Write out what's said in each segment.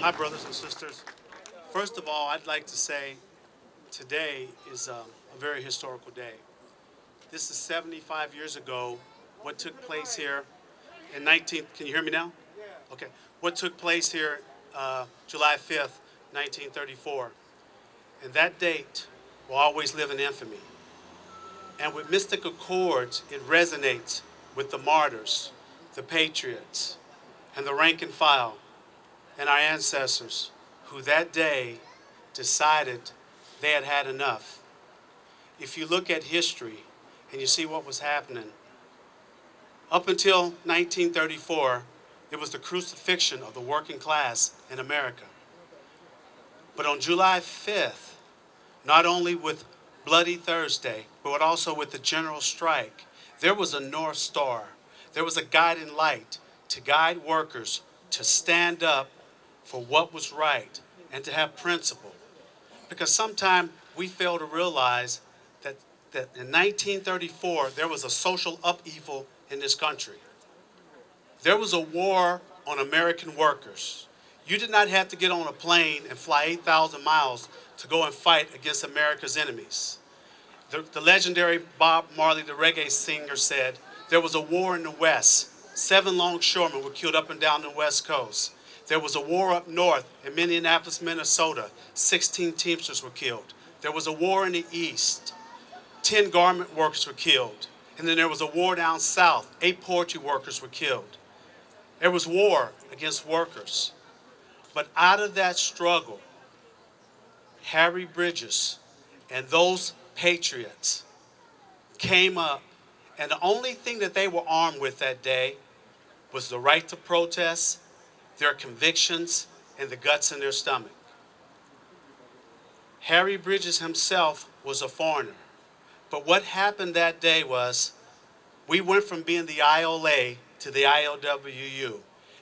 Hi, brothers and sisters. First of all, I'd like to say today is a very historical day. This is 75 years ago. What took place here in 19, can you hear me now? Okay. What took place here July 5th, 1934. And that date will always live in infamy. And with mystical chords, it resonates with the martyrs, the patriots, and the rank and file, and our ancestors who that day decided they had had enough. If you look at history and you see what was happening, up until 1934, it was the crucifixion of the working class in America. But on July 5th, not only with Bloody Thursday, but also with the general strike, there was a North Star. There was a guiding light to guide workers to stand up for what was right and to have principle. Because sometimes we fail to realize that in 1934, there was a social upheaval in this country. There was a war on American workers. You did not have to get on a plane and fly 8,000 miles to go and fight against America's enemies. The legendary Bob Marley, the reggae singer, said, there was a war in the West. 7 longshoremen were killed up and down the West Coast. There was a war up north in Minneapolis, Minnesota. 16 Teamsters were killed. There was a war in the East. 10 garment workers were killed. And then there was a war down south. 8 poultry workers were killed. There was war against workers. But out of that struggle, Harry Bridges and those patriots came up, and the only thing that they were armed with that day was the right to protest, their convictions, and the guts in their stomach. Harry Bridges himself was a foreigner. But what happened that day was we went from being the ILA to the ILWU.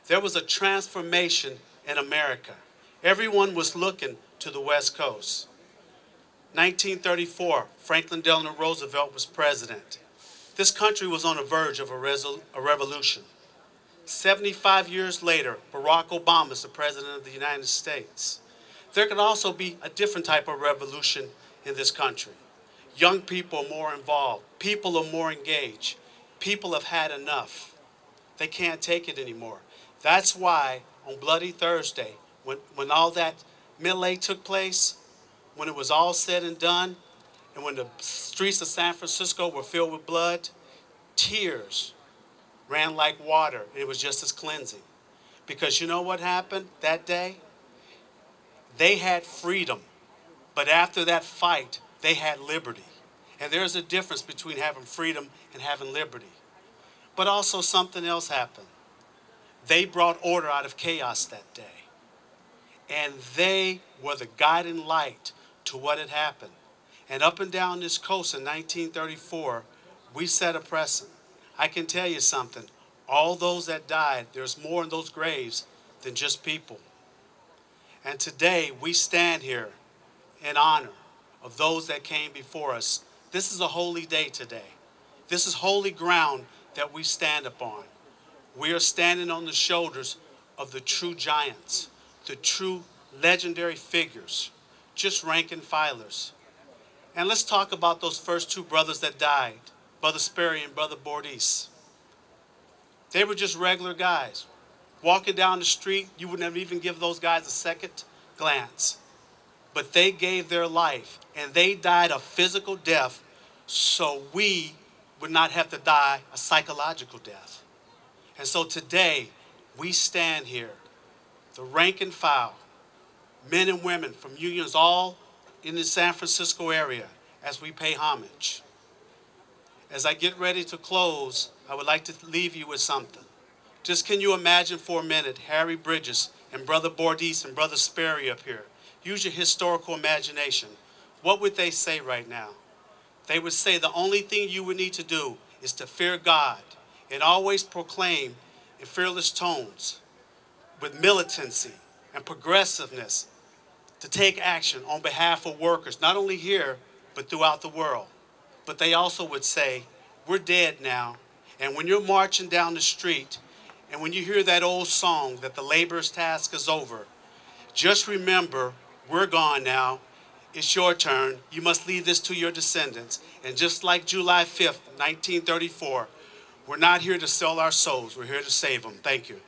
There was a transformation in America. Everyone was looking to the West Coast. 1934, Franklin Delano Roosevelt was president. This country was on the verge of a revolution. 75 years later, Barack Obama is the president of the United States. There could also be a different type of revolution in this country. Young people are more involved. People are more engaged. People have had enough. They can't take it anymore. That's why on Bloody Thursday, when all that melee took place, when it was all said and done, and when the streets of San Francisco were filled with blood, tears ran like water. It was just as cleansing. Because you know what happened that day? They had freedom. But after that fight, they had liberty. And there's a difference between having freedom and having liberty. But also something else happened. They brought order out of chaos that day. And they were the guiding light to what had happened. And up and down this coast in 1934, we set a precedent. I can tell you something. All those that died, there's more in those graves than just people. And today, we stand here in honor of those that came before us. This is a holy day today. This is holy ground that we stand upon. We are standing on the shoulders of the true giants, the true legendary figures, just rank and filers. And let's talk about those first 2 brothers that died, Brother Sperry and Brother Bordoise. They were just regular guys. Walking down the street, you would never even give those guys a second glance. But they gave their life, and they died a physical death so we would not have to die a psychological death. And so today, we stand here, the rank and file, men and women from unions all in the San Francisco area, as we pay homage. As I get ready to close, I would like to leave you with something. Just can you imagine for a minute Harry Bridges and Brother Bordoise and Brother Sperry up here? Use your historical imagination. What would they say right now? They would say the only thing you would need to do is to fear God and always proclaim in fearless tones with militancy and progressiveness to take action on behalf of workers, not only here, but throughout the world. But they also would say, we're dead now, and when you're marching down the street, and when you hear that old song that the laborer's task is over, Just remember, we're gone now. It's your turn. You must leave this to your descendants. And just like July 5th, 1934, we're not here to sell our souls. We're here to save them. Thank you.